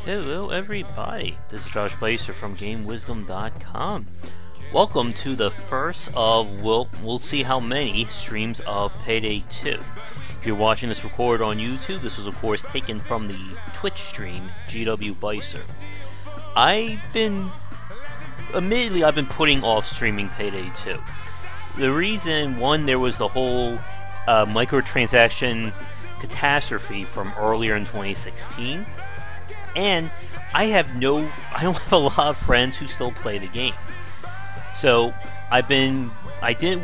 Hello everybody, this is Josh Bycer from GameWisdom.com. Welcome to the first of, we'll see how many streams of Payday 2. If you're watching this recorded on YouTube, this was of course taken from the Twitch stream, GW Bycer. Admittedly, I've been putting off streaming Payday 2. The reason, one, there was the whole microtransaction catastrophe from earlier in 2016. And I don't have a lot of friends who still play the game. So I didn't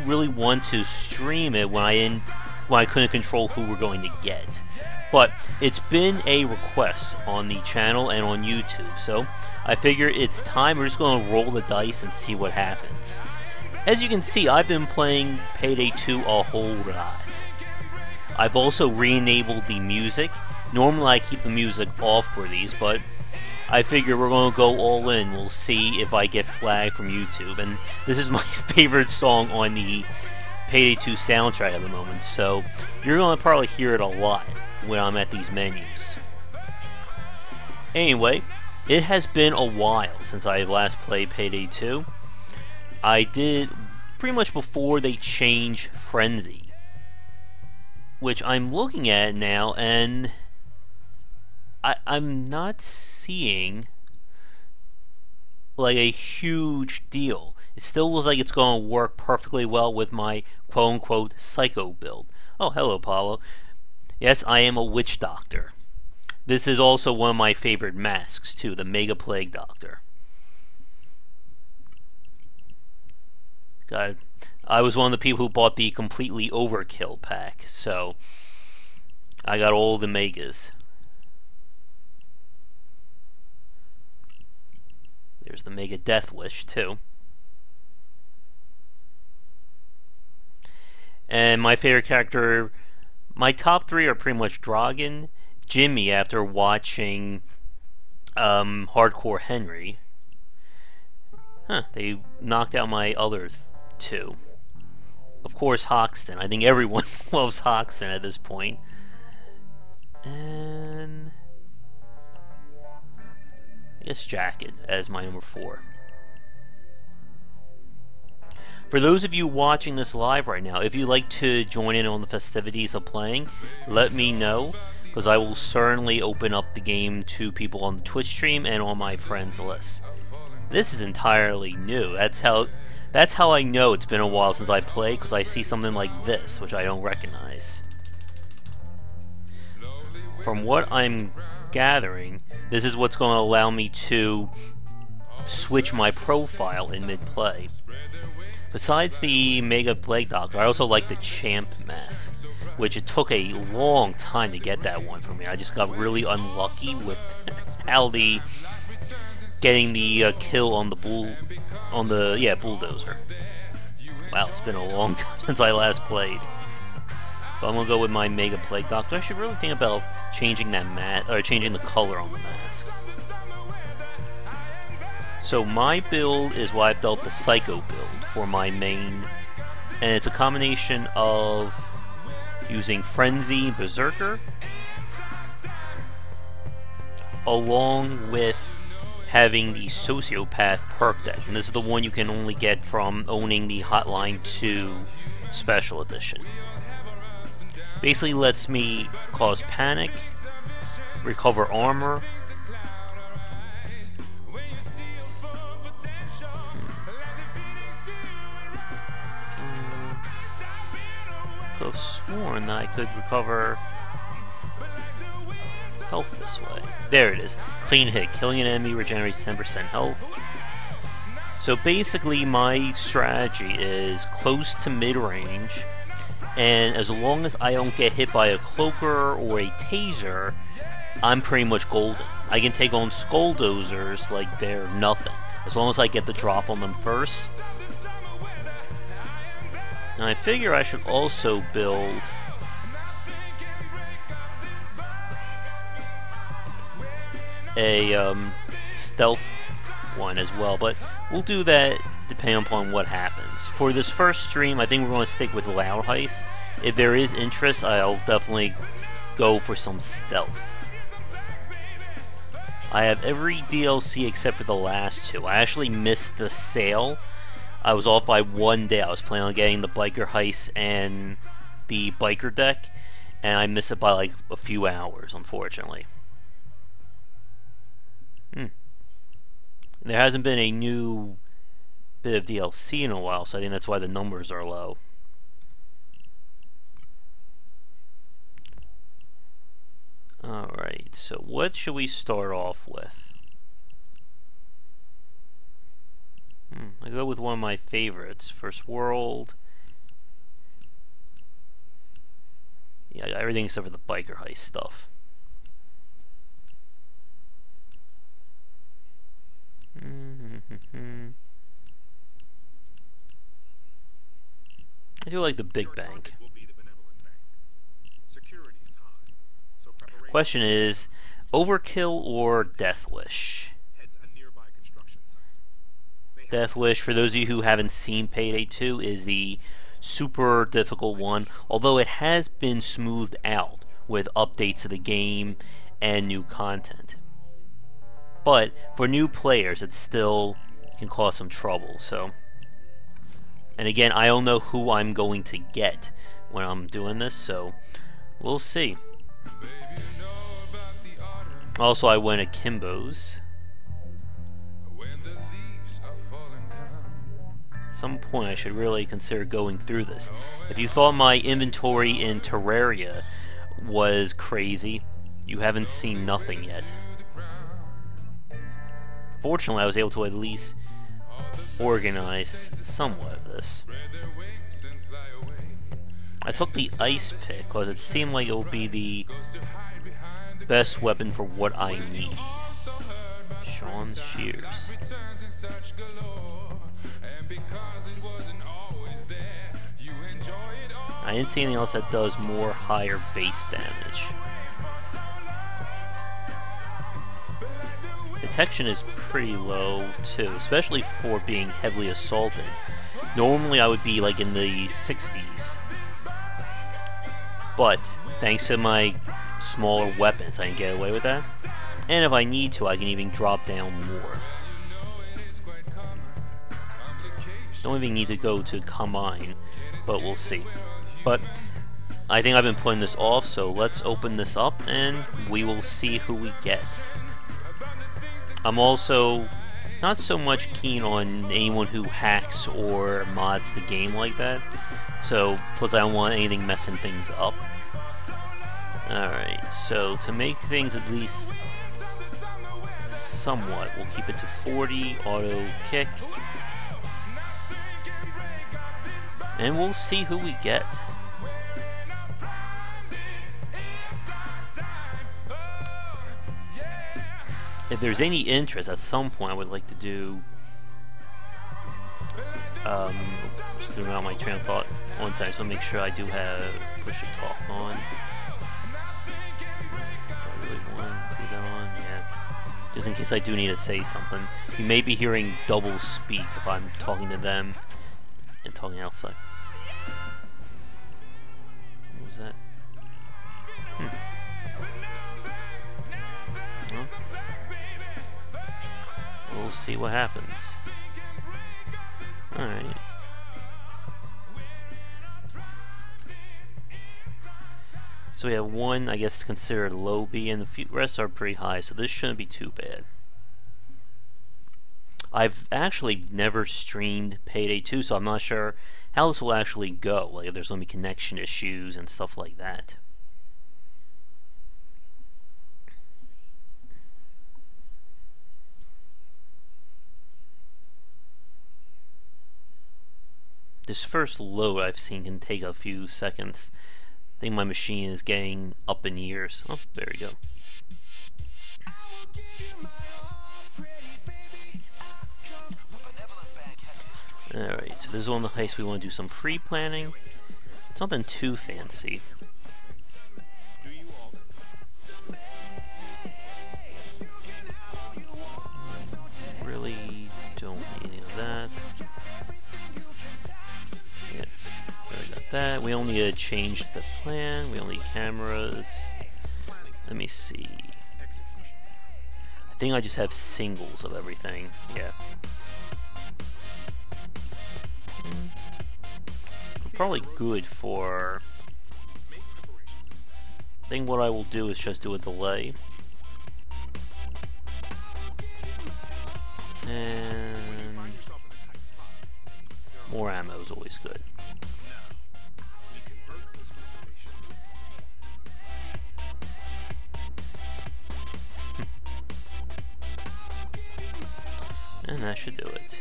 really want to stream it when I couldn't control who we're going to get. But it's been a request on the channel and on YouTube, so I figure it's time. We're just going to roll the dice and see what happens. As you can see, I've been playing Payday 2 a whole lot. I've also re-enabled the music. Normally I keep the music off for these, but I figure we're going to go all in. We'll see if I get flagged from YouTube. And this is my favorite song on the Payday 2 soundtrack at the moment, so you're going to probably hear it a lot when I'm at these menus. Anyway, it has been a while since I last played Payday 2. I did pretty much before they changed Frenzy, which I'm looking at now, and I'm not seeing like a huge deal. It still looks like it's going to work perfectly well with my quote-unquote psycho build. Oh, hello, Paulo. Yes, I am a witch doctor. This is also one of my favorite masks, too, the Mega Plague Doctor. God, I was one of the people who bought the completely Overkill pack, so I got all the Megas. There's the Mega Death Wish, too. And my favorite character, my top three are pretty much Dragon, Jimmy after watching Hardcore Henry. They knocked out my other two. Of course, Hoxton. I think everyone loves Hoxton at this point. And I guess Jacket as my number 4. For those of you watching this live right now, if you'd like to join in on the festivities of playing, let me know, because I will certainly open up the game to people on the Twitch stream and on my friends list. This is entirely new. That's how I know it's been a while since I played, because I see something like this, which I don't recognize. From what I'm gathering, this is what's going to allow me to switch my profile in mid-play. Besides the Mega Plague Doctor, I also like the Champ mask, which it took a long time to get that one for me. I just got really unlucky with how getting the kill on the bulldozer. Wow, it's been a long time since I last played. But I'm gonna go with my Mega Plague Doctor. I should really think about changing that changing the color on the mask. So my build is what I've dubbed the Psycho build for my main, and it's a combination of using Frenzy, Berserker, along with having the Sociopath perk deck, and this is the one you can only get from owning the Hotline 2 Special Edition. Basically lets me cause panic, recover armor, could have sworn that I could recover health this way. There it is. Clean hit. Killing an enemy regenerates 10% health. So basically my strategy is close to mid-range, and as long as I don't get hit by a cloaker or a taser, I'm pretty much golden. I can take on Skulldozers like they're nothing, as long as I get the drop on them first. Now I figure I should also build a stealth one as well, but we'll do that depending upon what happens. For this first stream, I think we're going to stick with Loud Heist. If there is interest, I'll definitely go for some stealth. I have every DLC except for the last two. I actually missed the sale. I was off by one day. I was planning on getting the biker heist and the biker deck, and I missed it by like a few hours, unfortunately. There hasn't been a new bit of DLC in a while, so I think that's why the numbers are low. Alright, so what should we start off with? I go with one of my favorites, First World. Yeah, I got everything except for the biker heist stuff. I do like the big bank. Question is, Overkill or Death Wish? Death Wish, for those of you who haven't seen Payday 2, is the super difficult one, although it has been smoothed out with updates to the game and new content. But for new players, it still can cause some trouble. So, and again, I don't know who I'm going to get when I'm doing this, so we'll see. Also, I went Akimbo's. At some point, I should really consider going through this. If you thought my inventory in Terraria was crazy, you haven't seen nothing yet. Fortunately, I was able to at least organize somewhat of this. I took the ice pick because it seemed like it would be the best weapon for what I need. Sean's Shears. I didn't see anything else that does more higher base damage. Detection is pretty low too, especially for being heavily assaulted. Normally I would be like in the 60s, but thanks to my smaller weapons I can get away with that, and if I need to I can even drop down more. Don't even need to go to combine, but we'll see. But I think I've been putting this off, so let's open this up and we will see who we get. I'm also not so much keen on anyone who hacks or mods the game like that. So, plus I don't want anything messing things up. Alright, so to make things at least somewhat, we'll keep it to 40, auto kick. And we'll see who we get. If there's any interest, at some point I would like to do just zoom out my train of thought one second, so make sure I do have push to talk on. Do I really want to do that on? Yeah. Just in case I do need to say something. You may be hearing double speak if I'm talking to them and talking outside. What was that? Well, we'll see what happens. Alright. So we have one, I guess, considered low B, and the rest are pretty high, so this shouldn't be too bad. I've actually never streamed Payday 2, so I'm not sure how this will actually go. Like, if there's going to be connection issues and stuff like that. This first load I've seen can take a few seconds. I think my machine is getting up in years. Oh, there we go. Alright, so this is one of the heists we want to do some pre-planning. It's nothing too fancy. Really don't need any of that. Yeah, already got that. We only need to change the plan. We only need cameras. Let me see. I think I just have singles of everything. Yeah. Probably good for... I think what I will do is just do a delay. And... more ammo is always good. And that should do it.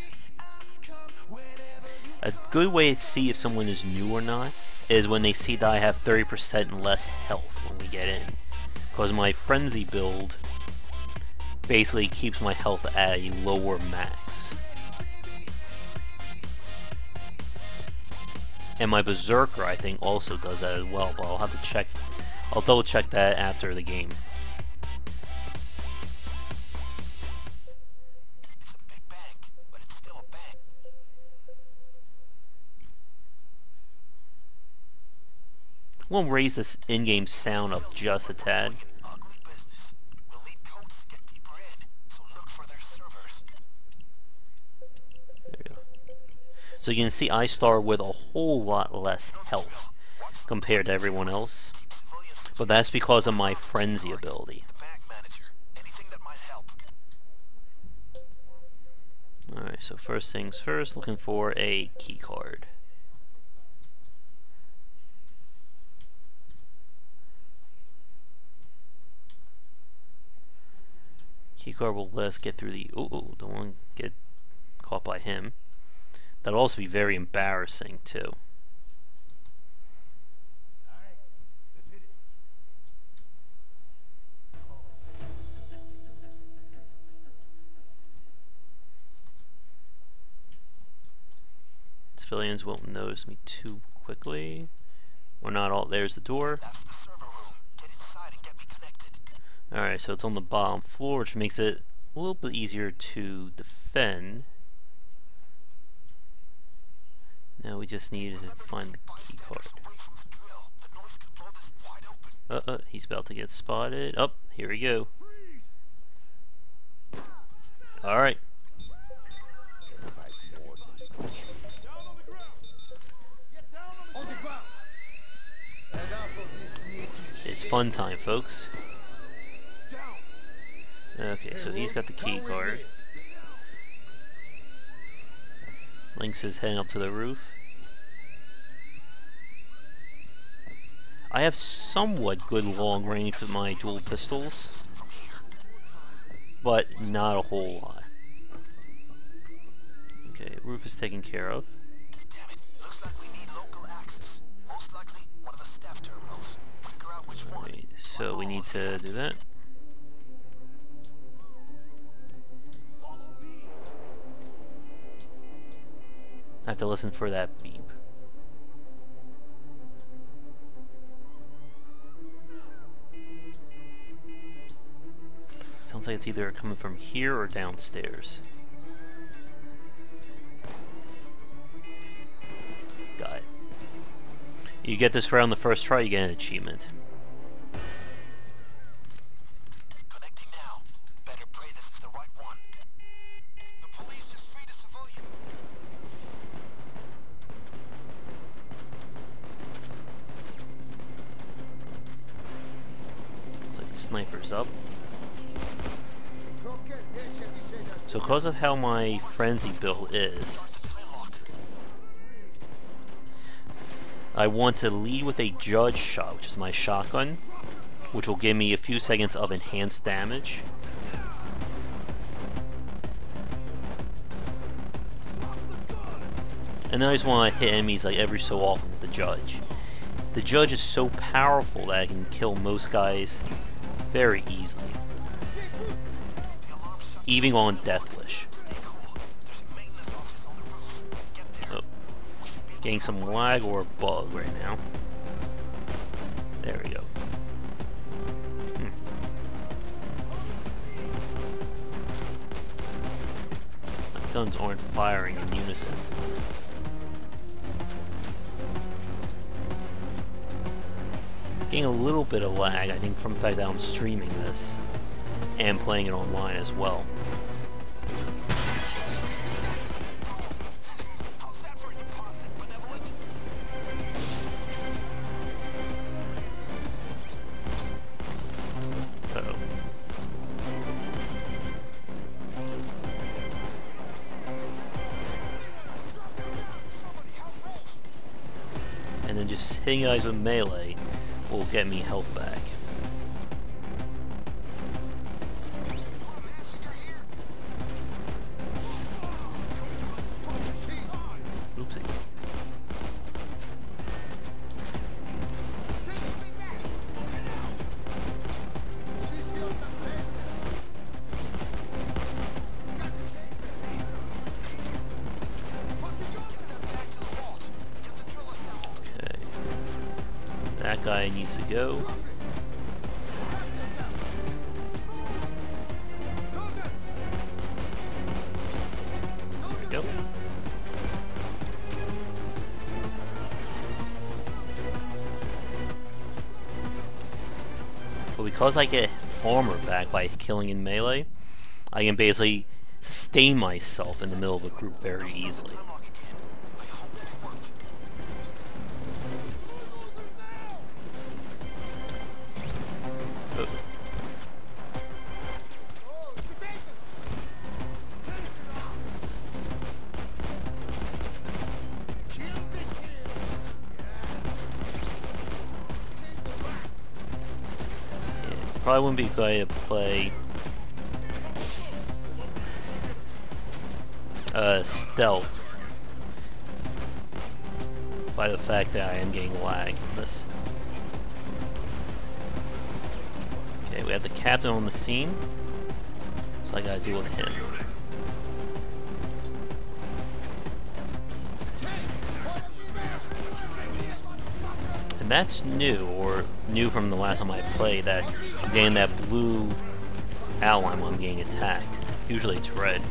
A good way to see if someone is new or not is when they see that I have 30% less health when we get in. Because my frenzy build basically keeps my health at a lower max. And my berserker, I think, also does that as well, but I'll have to check. I'll double check that after the game. We'll raise this in-game sound up just a tad. There we go. So you can see I start with a whole lot less health compared to everyone else. But that's because of my frenzy ability. Alright, so first things first, looking for a key card. Keycard will let us get through the... Oh, don't want to get caught by him. That'll also be very embarrassing, too. Civilians won't notice me too quickly. We're not all... There's the door. Alright, so it's on the bottom floor, which makes it a little bit easier to defend. Now we just need to find the key card. He's about to get spotted. Oh, here we go. Alright. It's fun time, folks. Okay, so he's got the key card. Lynx is heading up to the roof. I have somewhat good long range with my dual pistols, but not a whole lot. Okay, roof is taken care of. Right, so we need to do that. I have to listen for that beep. Sounds like it's either coming from here or downstairs. Got it. You get this round the first try, you get an achievement. Sniper's up. So because of how my frenzy build is, I want to lead with a judge shot, which is my shotgun, which will give me a few seconds of enhanced damage. And then I just want to hit enemies like every so often with the judge. The judge is so powerful that I can kill most guys very easily, even on Death Wish. Oh, getting some lag or bug right now. There we go. My guns aren't firing in unison. Getting a little bit of lag, I think, from the fact that I'm streaming this. and playing it online as well. Uh-oh. And then just hitting guys with melee will get me health back. Oopsie. That guy needs to go. There we go. But because I get armor back by killing in melee, I can basically sustain myself in the middle of a group very easily. Probably wouldn't be a good idea to play stealth by the fact that I am getting lag in this. Okay, we have the captain on the scene, so I gotta deal with him. And that's new, or new from the last time I played, that I'm getting that blue outline when I'm getting attacked. Usually it's red.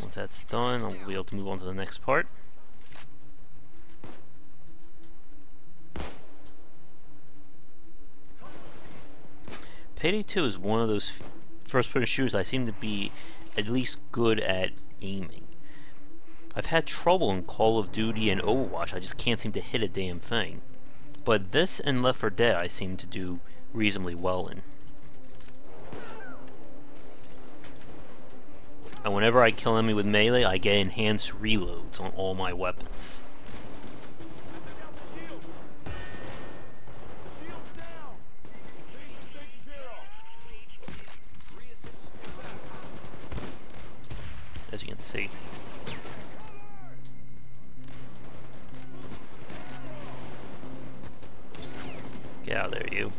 Once that's done, I'll be able to move on to the next part. Payday 2 is one of those first-person shooters I seem to be at least good at aiming. I've had trouble in Call of Duty and Overwatch, I just can't seem to hit a damn thing. But this and Left 4 Dead I seem to do reasonably well in. And whenever I kill an enemy with melee, I get enhanced reloads on all my weapons. As you can see. Get out of there, you.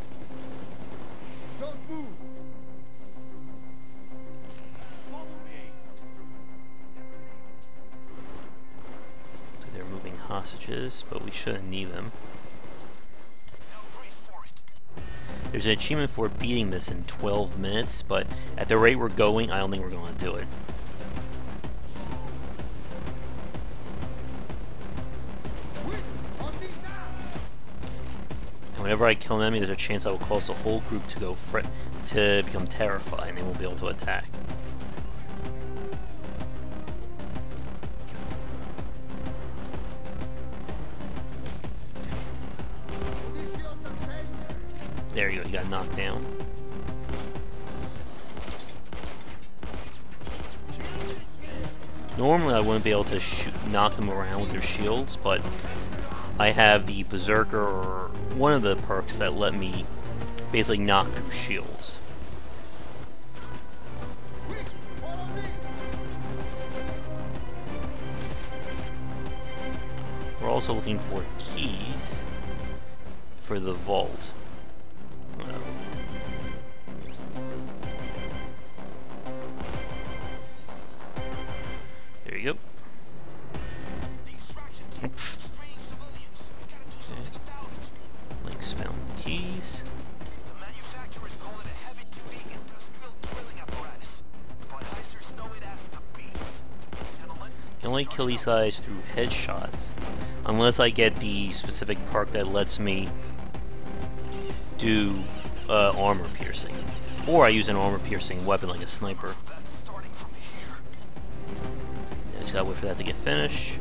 Hostages, but we shouldn't need them. There's an achievement for beating this in 12 minutes, but at the rate we're going, I don't think we're going to do it. And whenever I kill an enemy, there's a chance I will cause the whole group to go to become terrified, and they won't be able to attack. There you go, he got knocked down. Normally I wouldn't be able to knock them around with their shields, but I have the Berserker, or one of the perks that let me basically knock through shields. We're also looking for keys for the vault. There you go. Okay. Links found keys. You only kill these guys through headshots, unless I get the specific perk that lets me do armor piercing, or I use an armor piercing weapon like a sniper. Just gotta wait for that to get finished.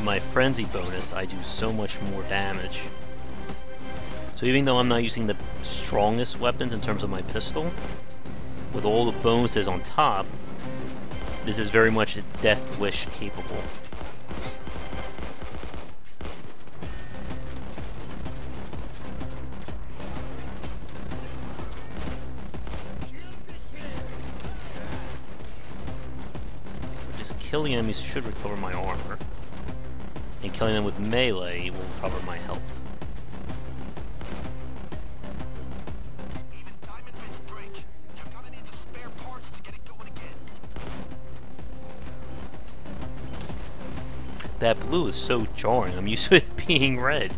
My frenzy bonus, I do so much more damage. So even though I'm not using the strongest weapons in terms of my pistol, with all the bonuses on top, this is very much Death Wish capable. Just killing enemies should recover my armor, and killing them with melee will recover my health. That blue is so jarring. I'm used to it being red.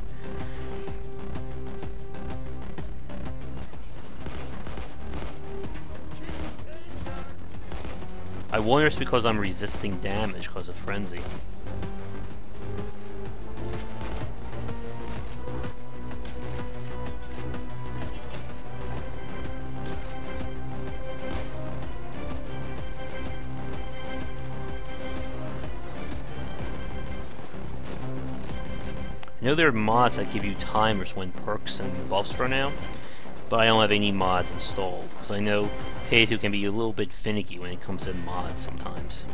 I wonder if it's because I'm resisting damage because of frenzy. I know there are mods that give you timers when perks and buffs run out, but I don't have any mods installed, because I know Payday 2 can be a little bit finicky when it comes to mods sometimes.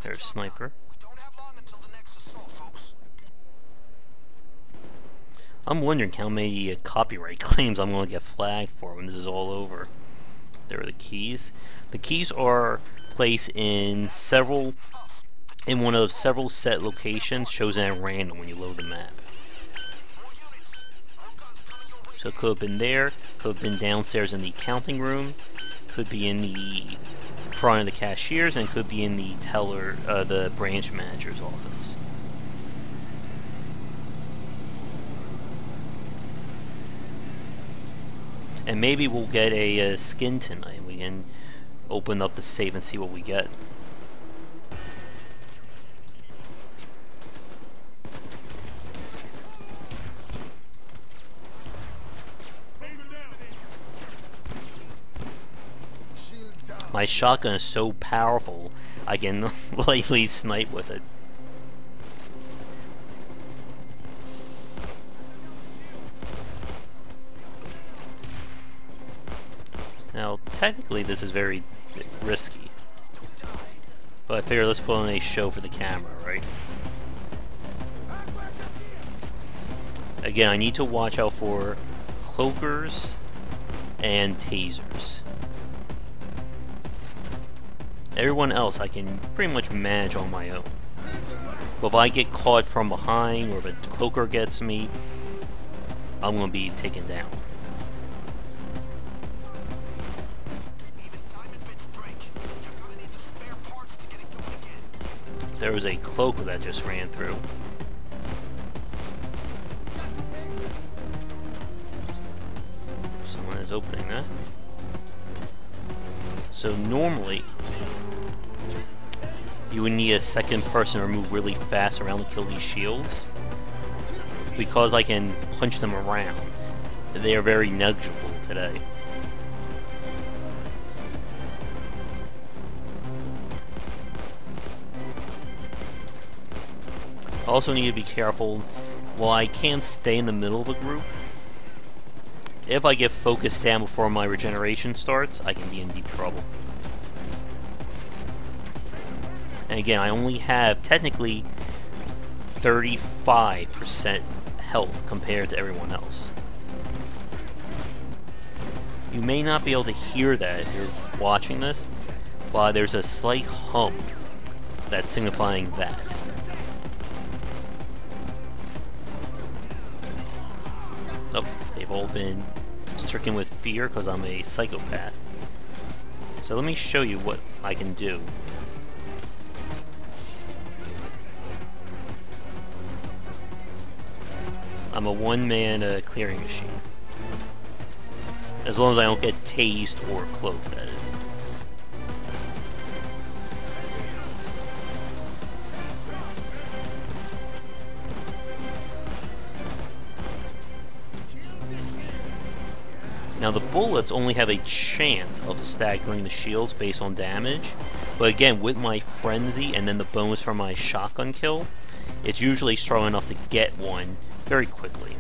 There's Sniper. I'm wondering how many copyright claims I'm going to get flagged for when this is all over. There are the keys. The keys are placed in one of several set locations, chosen at random when you load the map. So it could have been there, could have been downstairs in the accounting room, could be in the front of the cashiers, and could be in the teller, the branch manager's office. And maybe we'll get a skin tonight. We can open up the safe and see what we get. My shotgun is so powerful, I can lightly snipe with it. Now, technically this is very risky, but I figure let's put on a show for the camera, right? Again, I need to watch out for cloakers and tasers. Everyone else I can pretty much manage on my own. But if I get caught from behind, or if a cloaker gets me, I'm going to be taken down. There was a cloaker that just ran through. Someone is opening that. So normally, you would need a second person to move really fast around to kill these shields. Because I can punch them around, they are very negligible today. I also need to be careful. While I can't stay in the middle of a group, if I get focused down before my regeneration starts, I can be in deep trouble. And And again, I only have technically 35% health compared to everyone else. You may not be able to hear that if you're watching this, but there's a slight hum that's signifying that. Oh, they've all been stricken with fear because I'm a psychopath. So let me show you what I can do. I'm a one-man clearing machine. As long as I don't get tased or cloaked, that is. Now the bullets only have a chance of staggering the shields based on damage, but again, with my frenzy and then the bonus from my shotgun kill, it's usually strong enough to get one very quickly.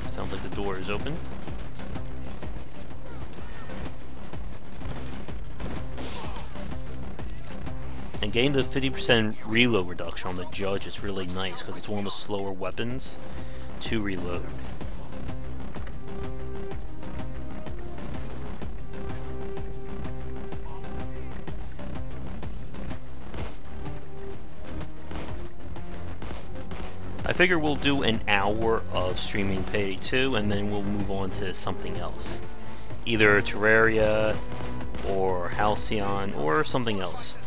Sounds like the door is open. And getting the 50% reload reduction on the Judge is really nice because it's one of the slower weapons to reload. I figure we'll do an hour of streaming Payday 2 and then we'll move on to something else. Either Terraria or Halcyon or something else.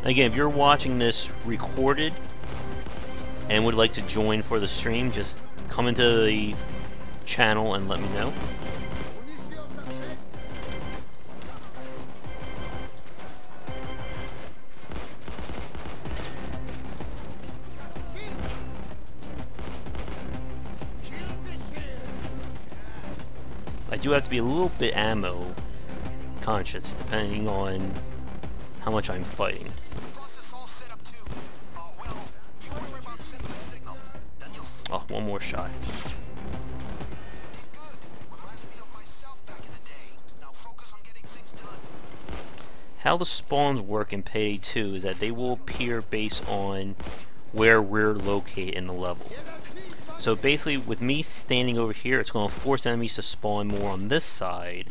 Again, if you're watching this recorded and would like to join for the stream, just come into the channel and let me know. I do have to be a little bit ammo conscious depending on how much I'm fighting. Oh, one more shot. How the spawns work in Payday 2 is that they will appear based on where we're located in the level. So basically, with me standing over here, it's going to force enemies to spawn more on this side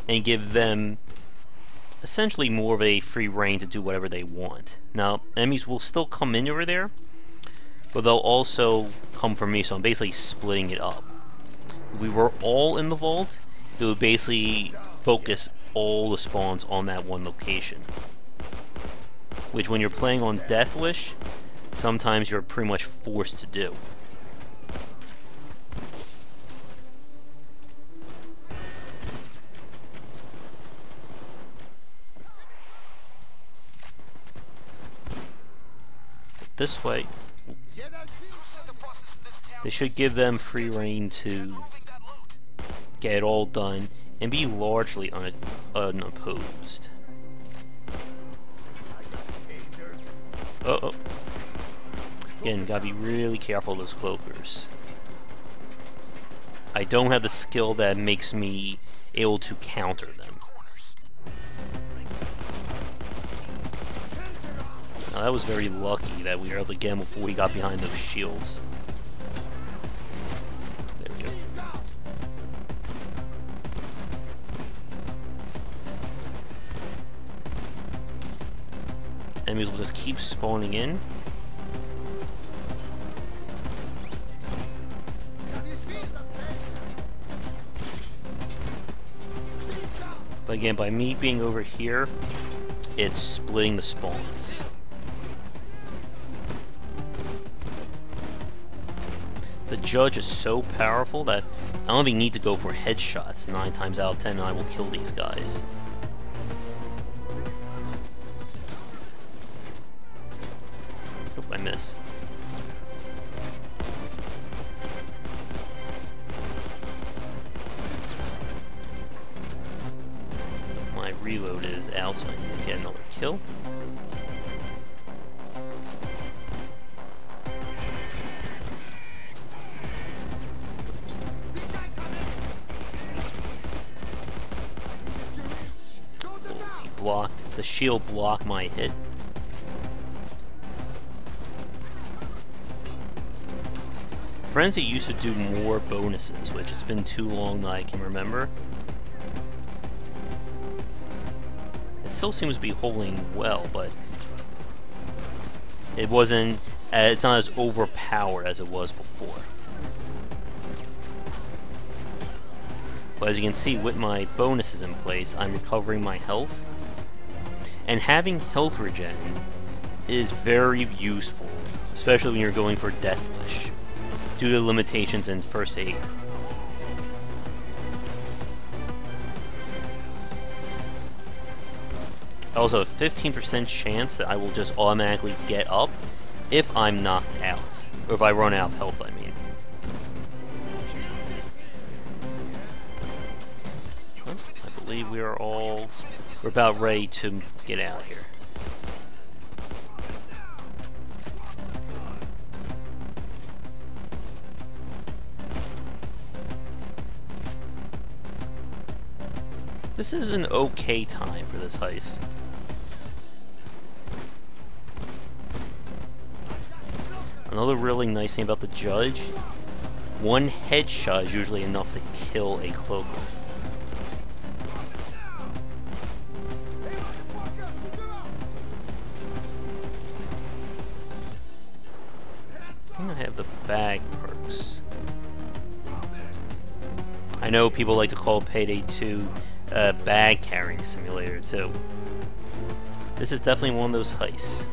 and give them essentially more of a free reign to do whatever they want. Now, enemies will still come in over there, but they'll also come for me, so I'm basically splitting it up. If we were all in the vault, it would basically focus all the spawns on that one location. Which, when you're playing on Death Wish, sometimes you're pretty much forced to do. This way, they should give them free reign to get it all done and be largely unopposed. Uh-oh. Again, gotta be really careful of those cloakers. I don't have the skill that makes me able to counter them. Now that was very lucky that we were able to get him before he got behind those shields. There we go. Enemies will just keep spawning in. But again, by me being over here, it's splitting the spawns. The Judge is so powerful that I don't even need to go for headshots. 9 times out of 10 I will kill these guys. Oop, I miss. My reload is out, so I need to get another kill. the shield blocked my hit. Frenzy used to do more bonuses, which it's been too long that I can remember. It still seems to be holding well, but it wasn't. It's not as overpowered as it was before. But as you can see, with my bonuses in place, I'm recovering my health. And having health regen is very useful, especially when you're going for Death Wish, due to limitations in first aid. I also have a 15% chance that I will just automatically get up if I'm knocked out, or if I run out of health, I mean. Well, I believe we're about ready to get out of here. This is an okay time for this heist. Another really nice thing about the judge, one headshot is usually enough to kill a cloaker. I think I have the bag perks. I know people like to call Payday 2 a bag carrying simulator too. This is definitely one of those heists.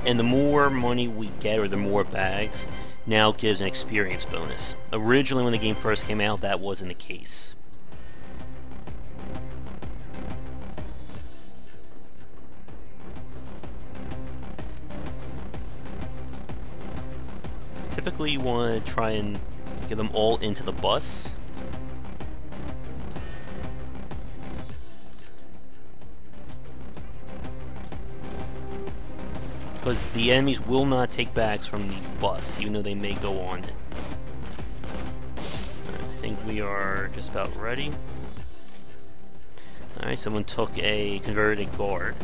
And the more money we get, or the more bags, now gives an experience bonus. Originally, when the game first came out, that wasn't the case. Typically, you want to try and get them all into the bus. Because the enemies will not take bags from the bus, even though they may go on it. I think we are just about ready. Alright, someone took a converted guard.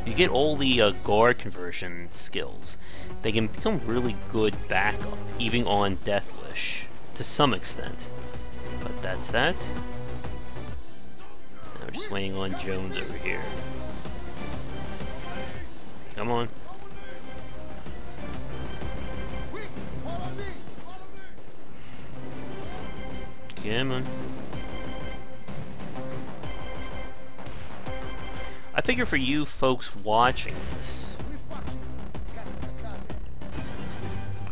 You get all the guard conversion skills. They can become really good backup, even on Death Wish, to some extent. But that's that. I'm just waiting on Jones over here. Come on. Come on. I figure for you folks watching this,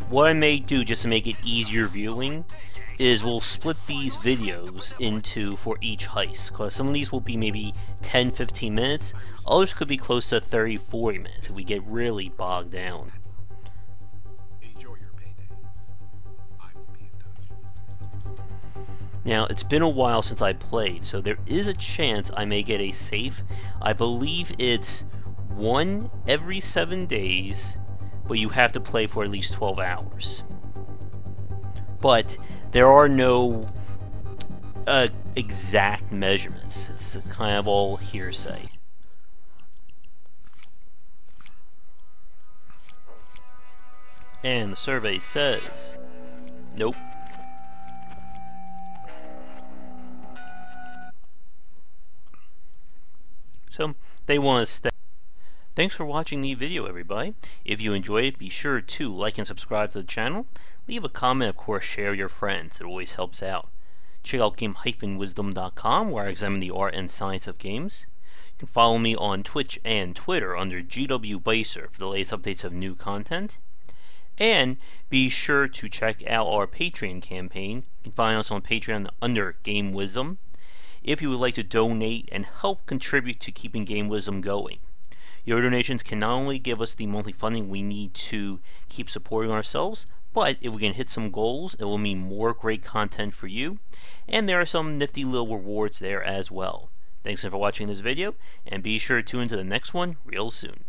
what I may do just to make it easier viewing is we'll split these videos into for each heist, because some of these will be maybe 10-15 minutes, others could be close to 30-40 minutes if we get really bogged down. Enjoy your payday. I will be in touch. Now, it's been a while since I played, so there is a chance I may get a save. I believe it's 1 every 7 days, but you have to play for at least 12 hours. But there are no exact measurements. It's kind of all hearsay. And the survey says, nope. So they want to stay. Thanks for watching the video, everybody. If you enjoyed it, be sure to like and subscribe to the channel. Leave a comment, of course, share with your friends. It always helps out. Check out game-wisdom.com, where I examine the art and science of games. You can follow me on Twitch and Twitter under GW Bycer for the latest updates of new content. And be sure to check out our Patreon campaign. You can find us on Patreon under Game Wisdom, if you would like to donate and help contribute to keeping Game Wisdom going. Your donations can not only give us the monthly funding we need to keep supporting ourselves, but if we can hit some goals, it will mean more great content for you, and there are some nifty little rewards there as well. Thanks for watching this video, and be sure to tune into the next one real soon.